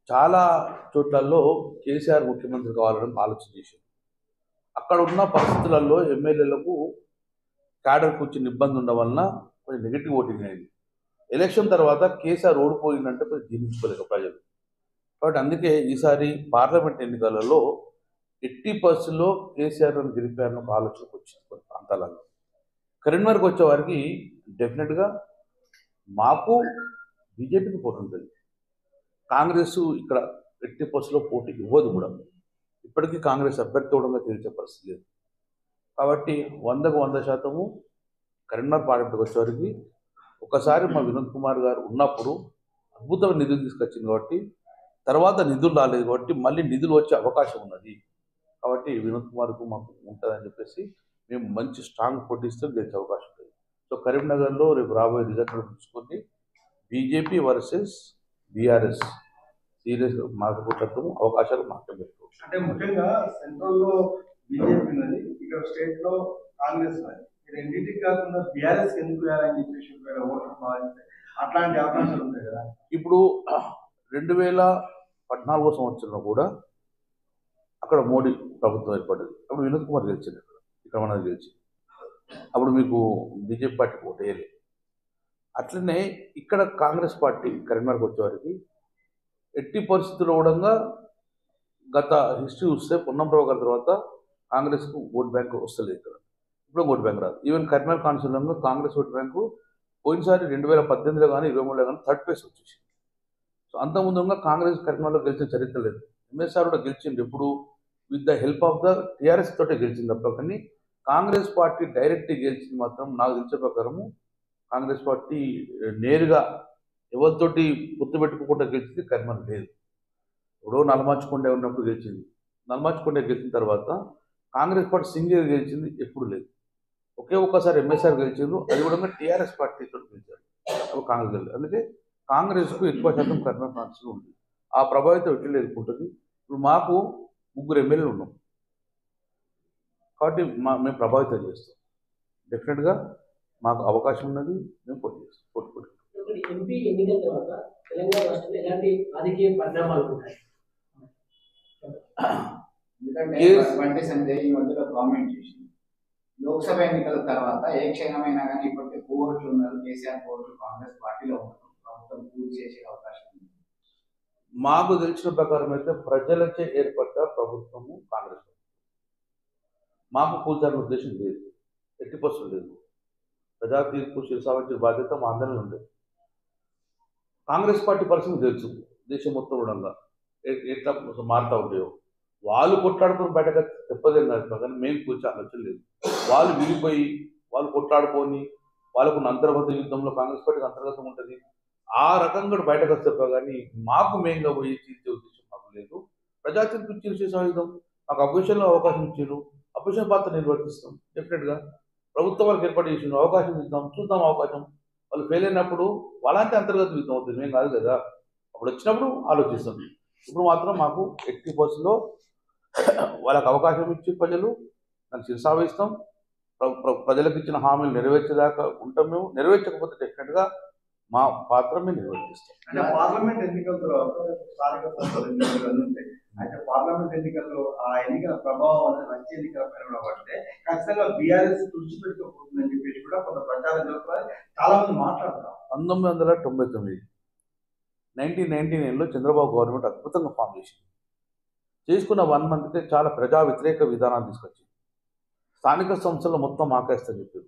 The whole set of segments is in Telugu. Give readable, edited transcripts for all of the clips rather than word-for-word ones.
చాలా చోట్లలో కేసీఆర్ ముఖ్యమంత్రి కావాలని ఆలోచన చేశారు. అక్కడ ఉన్న పరిస్థితులలో ఎమ్మెల్యేలకు క్యాడర్కు వచ్చిన ఇబ్బంది ఉండడం వలన కొంచెం నెగిటివ్ ఓటింగ్ అయింది. ఎలక్షన్ తర్వాత కేసీఆర్ ఓడిపోయిందంటే కొంచెం జీర్ణించుకోలేక ప్రజలు. కాబట్టి అందుకే ఈసారి పార్లమెంట్ ఎన్నికలలో 80% కేసీఆర్ గెలిపారని ఒక ఆలోచనకు వచ్చింది కొన్ని ప్రాంతాలలో. కరీంనగర్కి వచ్చే వారికి డెఫినెట్గా మాకు బీజేపీకి పోటీ ఉంటుంది. కాంగ్రెస్ ఇక్కడ 80% పోటీ ఇవ్వదు కూడా. ఇప్పటికీ కాంగ్రెస్ అభ్యర్థి కూడా తెలిసే పరిస్థితి లేదు. కాబట్టి 100కు 100% కరీంనగర్ పార్లమెంట్కి వచ్చేవారికి ఒకసారి మా వినోద్ కుమార్ గారు ఉన్నప్పుడు అద్భుతమైన నిధులు తీసుకొచ్చింది కాబట్టి, తర్వాత నిధులు రాలేదు కాబట్టి మళ్ళీ నిధులు వచ్చే అవకాశం ఉన్నది. కాబట్టి వినోద్ కుమార్కు మాకు ఉంటుందని చెప్పేసి మేము మంచి స్ట్రాంగ్ పోటీస్తే గెలిచే అవకాశం ఉంటుంది. సో కరీంనగర్లో రేపు రాబోయే రిజల్ట్ చూసుకొని బీజేపీ వర్సెస్ బీఆర్ఎస్ సీరియస్ మాట్లాడటం అవకాశాలు మాత్రమే పెట్టుకోవచ్చు. అంటే ముఖ్యంగా సెంట్రల్లో బీజేపీ ఉన్నది, ఇక్కడ స్టేట్ లో కాంగ్రెస్ ఉన్నది. రెండింటికి కాకుండా బీఆర్ఎస్ ఎందుకు వేయాలని చెప్పేసి ఓటర్ భావిస్తే అట్లాంటి అవకాశాలు ఉంటాయి కదా. ఇప్పుడు 2014 సంవత్సరంలో కూడా అక్కడ మోడీ ప్రభుత్వం ఏర్పడ్డది. అప్పుడు వినోద్ కుమార్ గెలిచింది, ఇక్కడ మనది గెలిచి. అప్పుడు మీకు బీజేపీ పార్టీ ఓటు వేయలేదు. అట్లనే ఇక్కడ కాంగ్రెస్ పార్టీ కరీంనగర్కి వచ్చేవారికి ఎట్టి పరిస్థితుల్లో కూడా గత హిస్టరీ చూస్తే పొన్నం ప్రభాకర్ గారి తర్వాత కాంగ్రెస్కు ఓట్ బ్యాంక్ వస్తలేదు. ఇక్కడ ఇప్పుడు ఓట్ బ్యాంక్ రాదు. ఈవెన్ కరీంనగర్ కాన్స్టిట్యూన్సీలో కాంగ్రెస్ ఓట్ బ్యాంకు పోయినసారి 2018లో కానీ 2023లో కానీ థర్డ్ ప్లేస్ వచ్చేసింది. సో అంతకుముందు కాంగ్రెస్ కరీంనగర్లో గెలిచిన చరిత్ర లేదు. ఎంఎస్ఆర్ కూడా గెలిచింది ఎప్పుడు with the help of the TRS తోటే గెలిచింది తప్ప. కానీ కాంగ్రెస్ పార్టీ డైరెక్ట్ గెలిచింది మాత్రం నాకు తెలిసే ప్రకారము కాంగ్రెస్ పార్టీ నేరుగా ఎవరితోటి గుర్తు పెట్టుకోకుండా గెలిచింది కరీంనగర్ లేదు. ఇప్పుడు నల్లమాచుకొండ ఉన్నప్పుడు గెలిచింది. నల్లమాచుకొండ గెలిచిన తర్వాత కాంగ్రెస్ పార్టీ సింగిల్ గెలిచింది ఎప్పుడు లేదు. ఒక్కసారి ఎంఎస్ఆర్ గెలిచారు, అది కూడా టీఆర్ఎస్ పార్టీతో గెలిచారు. అప్పుడు కాంగ్రెస్ గెలిచారు. అందుకే కాంగ్రెస్కు ఎక్కువ శాతం కరీంనగర్ కాన్స్టిట్యూన్సీ ఉంది. ఆ ప్రభావితం ఎట్లా ఎదుర్కొంటుంది. ఇప్పుడు మాకు 3 ఎమ్మెల్యేలు ఉన్నాం కాబట్టి మేము ప్రభావితం చేస్తాం. డెఫినెట్గా మాకు అవకాశం ఉన్నది, మేము పోటీ చేస్తాం. ఎంపీ ఎన్నికల తర్వాత తెలంగాణ రాష్ట్రంలో ఎలాంటి రాజకీయ పరిణామాలు ఉంటాయి? ఎందుకంటే బండి సంజయ్ ఈ మధ్యలో కామెంట్ చేసింది, లోక్సభ ఎన్నికల తర్వాత ఏ క్షణమైనా కానీ ఇప్పటికే కోర్టులు ఉన్నారు, కేసీఆర్ కోర్టు కాంగ్రెస్ పార్టీలో ఉన్నారు, ప్రభుత్వం పూర్తి చేసే అవకాశం ఉంది. మాకు తెలిసిన ప్రకారం అయితే ప్రజలచే ఏర్పడ్డ ప్రభుత్వము కాంగ్రెస్. మాకు కూల్చాలని ఉద్దేశం లేదు, 80% లేదు. ప్రజా తీర్పు శిరసావహించే బాధ్యత మా అందరినీ ఉండేది. కాంగ్రెస్ పార్టీ పరిస్థితి తెలుసు, దేశం మొత్తం కూడా ఎట్లా మారుతూ ఉంటాయో. వాళ్ళు కొట్లాడుకుని బయటకు తెప్పదేం కాదు, కానీ మేము కూర్చో ఆలోచన లేదు. వాళ్ళు విడిపోయి వాళ్ళు కొట్లాడుకొని వాళ్ళకు అంతర్గత యుద్ధంలో కాంగ్రెస్ పార్టీకి అంతర్గతం ఉంటుంది. ఆ రకంగా బయటకు వస్తే కానీ మాకు మెయిన్గా పోయి తీర్చే ఉద్దేశం మాకు లేదు. ప్రజా తీర్పు ఇచ్చి చేసాయుధం మాకు అపోజిషన్లో అవకాశం ఇచ్చారు, అపోజిషన్ పాత్ర నిర్వర్తిస్తాం. డెఫినెట్గా ప్రభుత్వం వాళ్ళకి ఏర్పాటు చేసిన అవకాశం ఇద్దాం, చూద్దాం. అవకాశం వాళ్ళు ఫెయిల్ అయినప్పుడు వాళ్ళంటే అంతర్గత యుద్ధం అవుతుంది, మేము కాదు కదా. అప్పుడు వచ్చినప్పుడు ఆలోచిస్తాం. ఇప్పుడు మాత్రం మాకు 80%లో వాళ్ళకి అవకాశం ఇచ్చి ప్రజలు దాన్ని శిరసావహిస్తాం. ప్రజలకు ఇచ్చిన హామీలు నెరవేర్చేదాకా ఉంటాం. మేము నెరవేర్చకపోతే డెఫినెట్గా మా పాత్ర మేము నిర్వర్తిస్తాం. అంటే పార్లమెంట్ ఎన్నికల తర్వాత స్థానిక సంస్థల ఎన్నికలు ఉంటాయి. అయితే పార్లమెంట్ ఎన్నికల్లో ఆ ఎన్నికల ప్రభావం అనేది వచ్చే ఎన్నికల పైన కూడా పడితే ఖచ్చితంగా బీఆర్ఎస్ తుడిచిపెట్టుకోబోతుందని చెప్పేసి కూడా కొంత ప్రచారం జరుగుతుంది, చాలా మంది మాట్లాడతారు. 1999 1999లో చంద్రబాబు గవర్నమెంట్ అద్భుతంగా ఫామ్ చేసింది. చేసుకున్న 1 మంత్కే చాలా ప్రజా వ్యతిరేక విధానాలు తీసుకొచ్చింది. స్థానిక సంస్థలు మొత్తం ఆకేస్తని చెప్పారు.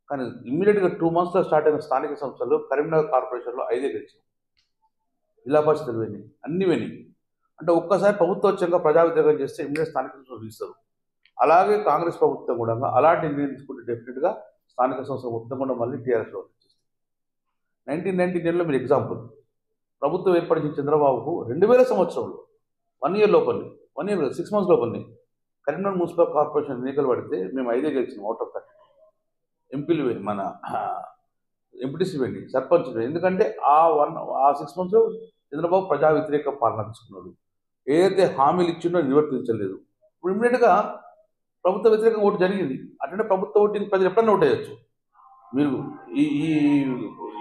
కానీ ఇమ్మీడియట్గా 2 మంత్స్లో స్టార్ట్ అయిన స్థానిక సంస్థలు కరీంనగర్ కార్పొరేషన్లో 5 గెలిచాయి. జిల్లా పరిషత్తులు పోయినాయి, అన్ని పోయినాయి. అంటే ఒక్కసారి ప్రభుత్వోచ్యంగా ప్రజా వ్యతిరేకం చేస్తే ఇమ్మీడియట్ స్థానిక సంస్థలు తీస్తారు. అలాగే కాంగ్రెస్ ప్రభుత్వం కూడా అలాంటి నిర్ణయం తీసుకుంటే డెఫినెట్గా స్థానిక సంస్థలు మొత్తం కూడా మళ్ళీ టీఆర్ఎస్లో వచ్చేస్తుంది. 1999లో మీరు ఎగ్జాంపుల్, ప్రభుత్వం ఏర్పడిన చంద్రబాబుకు 2000 సంవత్సరంలో 1 ఇయర్ లోపలనే, 1 ఇయర్ 6 మంత్స్ లోపలనే కరీంనగర్ మున్సిపల్ కార్పొరేషన్ ఎన్నికలు పడితే మేము 5 గెలిచినాం అవుట్ ఆఫ్ 30. ఎంపీలు మన ఎంపీటీసీ వెళ్ళి సర్పంచ్. ఎందుకంటే ఆ 6 మంత్స్లో చంద్రబాబు ప్రజా వ్యతిరేక పాలన తీసుకున్నాడు. ఏదైతే హామీలు ఇచ్చిండో నిర్వర్తించలేదు. ఇప్పుడు ఇమ్మీడియట్గా ప్రభుత్వ వ్యతిరేక ఓటు జరిగింది. అట్లనే ప్రభుత్వ ఓటింగ్ ప్రజలు ఎప్పుడైనా ఓటు వేయచ్చు. మీరు ఈ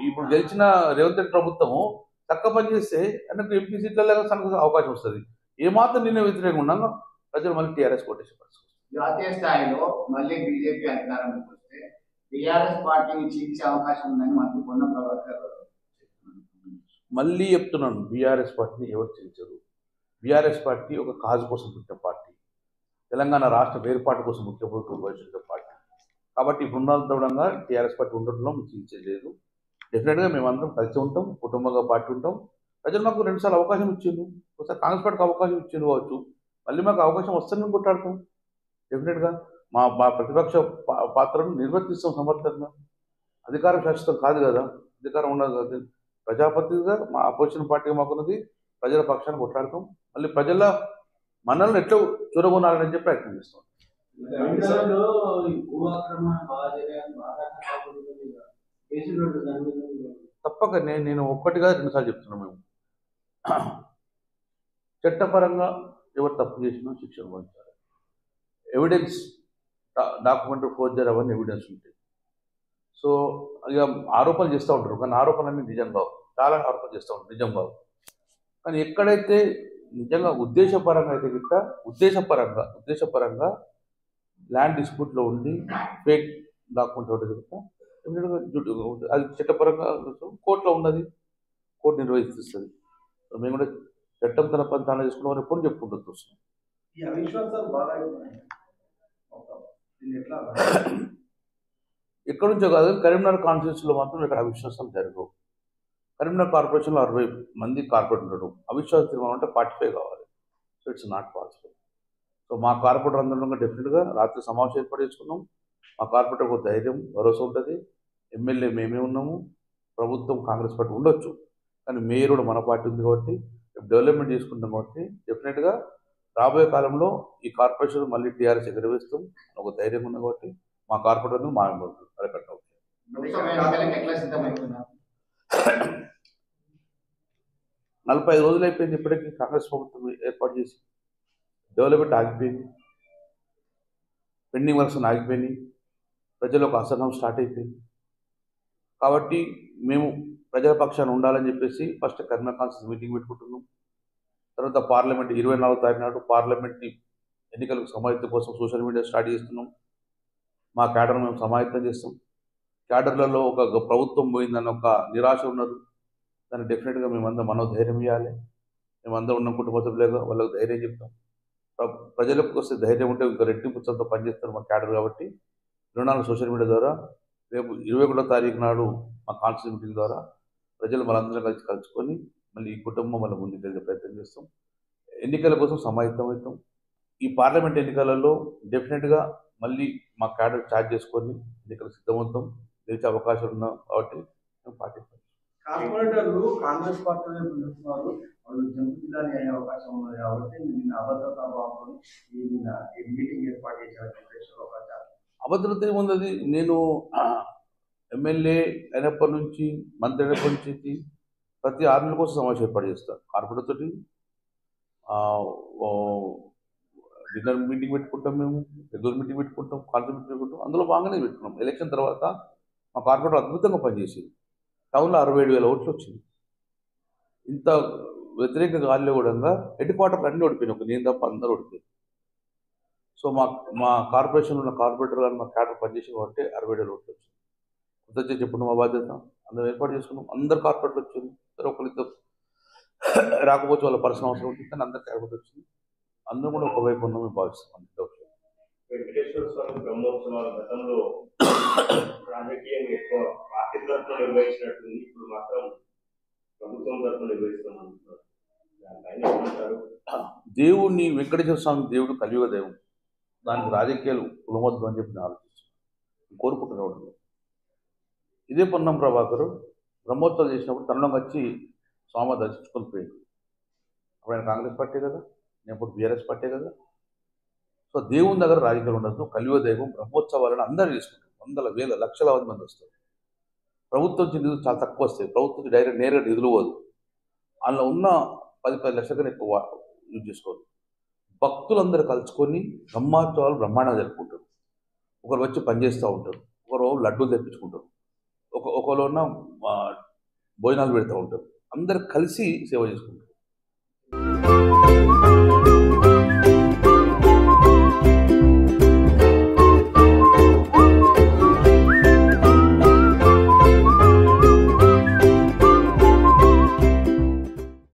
ఇప్పుడు గెలిచిన రేవంత్ రెడ్డి ప్రభుత్వము చక్క పని చేస్తే ఆయనకు ఎంపీ సీట్లలో తనకు అవకాశం వస్తుంది. ఏమాత్రం నిన్న వ్యతిరేకంగా ఉన్నాక ప్రజలు మళ్ళీ టీఆర్ఎస్ కొట్టేసే పరిస్థితి. జాతీయ స్థాయిలో మళ్ళీ బీజేపీ అధికారంలోకి వస్తే టీఆర్ఎస్ పార్టీని చీల్చే అవకాశం ఉందని మంత్రి పొన్నం ప్రభాకర్ మళ్ళీ చెప్తున్నాను, బీఆర్ఎస్ పార్టీని ఎవరు చీల్చరు. బీఆర్ఎస్ పార్టీ ఒక కాజు కోసం పుట్టిన పార్టీ, తెలంగాణ రాష్ట్ర వేర్పాటు కోసం ముఖ్యమైన పార్టీ. కాబట్టి ఇప్పుడు ఉన్నంతగా టీఆర్ఎస్ పార్టీ ఉండటంలో చీల్చేయలేదు. డెఫినెట్గా మేమందరం కలిసి ఉంటాం, కుటుంబంగా పార్టీ ఉంటాం. ప్రజలు మాకు 2 సార్లు అవకాశం ఇచ్చిండు, ఒకసారి కాంగ్రెస్ పార్టీకి అవకాశం ఇచ్చిండు కావచ్చు, మళ్ళీ మాకు అవకాశం వస్తుందని కొట్టాడతాం. డెఫినెట్గా మా మా ప్రతిపక్ష పాత్రను నిర్వర్తిస్తాం సమర్థంగా. అధికారం శాశ్వతం కాదు కదా, అధికారం ఉండదు కదా. ప్రజాపతిగా మా అపోజిషన్ పార్టీగా మాకున్నది, ప్రజల పక్షాన్ని కొట్లాడతాం. మళ్ళీ ప్రజల మనల్ని ఎట్లా చూరగొనాలని చెప్పి ప్రయత్నం చేస్తాం. తెలంగాణలో ఈ భూ ఆక్రమణ బాగా జరిగాయని బాగా కేసులు తప్పక నేను ఒక్కటిగా 2 సార్లు చెప్తున్నాం. మేము చట్టపరంగా ఎవరు తప్పు చేసినా శిక్ష అనుభవించాలి. ఎవిడెన్స్, డాక్యుమెంటరీ ఫోర్జరీ అవన్నీ ఎవిడెన్స్ ఉంటాయి. సో ఇక ఆరోపణలు చేస్తూ ఉంటారు, కానీ ఆరోపణలన్నీ నిజం కావు. చాలా ఆరోపణలు చేస్తూ ఉంటారు, నిజం కావు. కానీ ఎక్కడైతే నిజంగా ఉద్దేశపరంగా అయితే గిట్ట ఉద్దేశపరంగా ల్యాండ్ డిస్ప్యూట్లో ఉండి ఫేక్ డాక్యుమెంట్ ఒకటి గిట్ట అది చట్టపరంగా కోర్టులో ఉన్నది, కోర్టు నిర్వహిస్తుంది. మేము కూడా చట్టం తన పని తాను చేసుకున్నామని ఎప్పుడు చెప్పుకుంటూ వస్తున్నాం. ఈ అవిశ్వాసాలు బాగా ఎట్లా ఎక్కడి నుంచో కాదు, కరీంనగర్ కాన్స్టిట్యూన్సీలో మాత్రం ఇక్కడ అవిశ్వాసాలు జరగవు. కరీంనగర్ కార్పొరేషన్లో 60 మంది కార్పొరేటర్ ఉండడం, అవిశ్వాస తీర్మానం అంటే 45 కావాలి. So it's not possible. So మా కార్పొరేటర్ అందరం డెఫినెట్గా రాత్రి సమావేశం ఏర్పాటు చేసుకున్నాం. మా కార్పొరేటర్ ఒక ధైర్యం, భరోసా ఉంటుంది. ఎమ్మెల్యే మేమే ఉన్నాము, ప్రభుత్వం కాంగ్రెస్ పార్టీ ఉండొచ్చు, కానీ మేయర్ కూడా మన పార్టీ ఉంది కాబట్టి డెవలప్మెంట్ చేసుకుంటాం. కాబట్టి డెఫినెట్గా రాబోయే కాలంలో ఈ కార్పొరేషన్ మళ్ళీ టీఆర్ఎస్ ఎగరవేస్తాం ఒక ధైర్యం ఉంది. కాబట్టి మా కార్పొరేటర్ మా అరకట్ట అవుతుంది. 45 రోజులు అయిపోయింది ఇప్పటికీ కాంగ్రెస్ ప్రభుత్వం ఏర్పాటు చేసి. డెవలప్మెంట్ ఆగిపోయింది, పెండింగ్ వర్క్స్ ఆగిపోయినాయి, ప్రజలు ఒక అసహనం స్టార్ట్ అయిపోయింది. కాబట్టి మేము ప్రజల పక్షాన్ని ఉండాలని చెప్పేసి ఫస్ట్ కరీంనగర్ కాన్స్టిట్యూన్సీ మీటింగ్ పెట్టుకుంటున్నాం. తర్వాత పార్లమెంట్ 24వ తారీఖు నాడు పార్లమెంట్ ఎన్నికలకు సమాయత్తం కోసం సోషల్ మీడియా స్టార్ట్ చేస్తున్నాం. మా క్యాడర్ను మేము సమాయత్తం చేస్తాం. క్యాడర్లలో ఒక ప్రభుత్వం పోయిందన్న ఒక నిరాశ ఉన్నారు, దాన్ని డెఫినెట్గా మేమందరం మనోధైర్యం ఇవ్వాలి. మేమందరం ఉన్న కుటుంబ సభ్యులుగా వాళ్ళకు ధైర్యం చెప్తాం. ప్రజలకు వస్తే ధైర్యం ఉంటే ఇంకా రెట్టింపుతో పనిచేస్తారు మా క్యాడర్. కాబట్టి 24 సోషల్ మీడియా ద్వారా, రేపు 21వ తారీఖు నాడు మా కాన్స్టిట్యూన్సీ మీటింగ్ ద్వారా ప్రజలు మనందరం కలుసుకొని మళ్ళీ ఈ కుటుంబం మళ్ళీ ముందుకెళ్ళే ప్రయత్నం చేస్తాం. ఎన్నికల కోసం సమాయత్తం అవుతాం. ఈ పార్లమెంట్ ఎన్నికలలో డెఫినెట్గా మళ్ళీ మా క్యాడర్ ఛార్జ్ చేసుకొని ఎన్నికలకు సిద్ధమవుతాం. గెలిచే అవకాశాలు ఉన్నాం కాబట్టి మేము పాటిస్తాం. కార్పొరేటర్లు కాంగ్రెస్ పార్టీలో పిలుస్తున్నారు, వాళ్ళు జంపు జిల్లాని అయ్యే అవకాశం ఉన్నది. కాబట్టి నిన్న అభద్రతా భావంతో ఈ మీటింగ్ ఏర్పాటు చేశారు. అభద్రత ఏముంది? నేను ఎమ్మెల్యే అయినప్పటి నుంచి, మంత్రి అయినప్పటి నుంచి ప్రతి 6 నెలల కోసం సమావేశం ఏర్పాటు చేస్తాను. కార్పొరేటర్ తోటి డిన్నర్ మీటింగ్ పెట్టుకుంటాం, మేము రెగ్యులర్ మీటింగ్ పెట్టుకుంటాం, కాన్ఫరెన్స్ మీటింగ్ పెట్టుకుంటాం. అందులో బాగానే పెట్టుకున్నాం. ఎలక్షన్ తర్వాత మా కార్పొరేటర్ అద్భుతంగా పనిచేసింది. టౌన్లో 67,000 ఓట్లు వచ్చింది. ఇంత వ్యతిరేక గాలిలో కూడా హెడ్ క్వార్టర్లు అన్నీ ఓడిపోయినాయి, ఒక నేను తప్ప అందరూ ఓడిపోయింది. సో మా కార్పొరేషన్లో ఉన్న కార్పొరేటర్ గారు మా క్యాడర్ పనిచేసి కాబట్టి 67,000 ఓట్లు వచ్చింది. కొత్త చెప్పుకున్నాం, మా బాధ్యత అందరం ఏర్పాటు చేసుకున్నాం. అందరు కార్పొరేటర్లు వచ్చింది. ఒకరిద్దరు రాకపోతే వాళ్ళ పర్సనల్ అవసరం ఉంటుంది, కానీ అందరు కార్పొరేటర్ వచ్చింది. అందరం కూడా ఒకవైపు ఉన్నామని భావిస్తాం. వెంకటేశ్వర స్వామి బ్రహ్మోత్సవాల గతంలో రాజకీయంగా ఎక్కువ పార్టీ తరఫున నిర్వహించినట్టుంది, ఇప్పుడు మాత్రం ప్రభుత్వం తరఫున నిర్వహిస్తామంటున్నారు. దేవుణ్ణి వెంకటేశ్వర స్వామి దేవుడు కలియుగ దైవం, దానికి రాజకీయాలు కులమొద్దు అని చెప్పి నేను ఆలోచిస్తున్నాను, కోరుకుంటున్నాడు. ఇదే పొన్నం ప్రభాకర్ బ్రహ్మోత్సవాలు చేసినప్పుడు తనలో వచ్చి స్వామి దర్శించుకొని పోయింది. అప్పుడు ఆయన కాంగ్రెస్ పార్టీ కదా, నేను ఇప్పుడు బీఆర్ఎస్ పార్టీ కదా. సో దేవుని దగ్గర రాజకీయాలు ఉండదు. కలియుగ దైవం బ్రహ్మోత్సవాలను అందరూ చేసుకుంటారు. వందల వేల లక్షలాది మంది వస్తారు. ప్రభుత్వం నుంచి నిధులు చాలా తక్కువ వస్తాయి. ప్రభుత్వం డైరెక్ట్ నేరుగా నిధులు పోదు. అందులో ఉన్న 10 లక్షల కన్నా ఎక్కువ యూజ్ చేసుకోవాలి. భక్తులందరూ కలుసుకొని బ్రహ్మోత్సవాలు బ్రహ్మాండంగా జరుపుకుంటారు. ఒకరు వచ్చి పనిచేస్తూ ఉంటారు, ఒకరు లడ్డూలు తెప్పించుకుంటారు, ఒకరు ఉన్న భోజనాలు పెడతా ఉంటారు. అందరు కలిసి సేవ చేసుకుంటారు.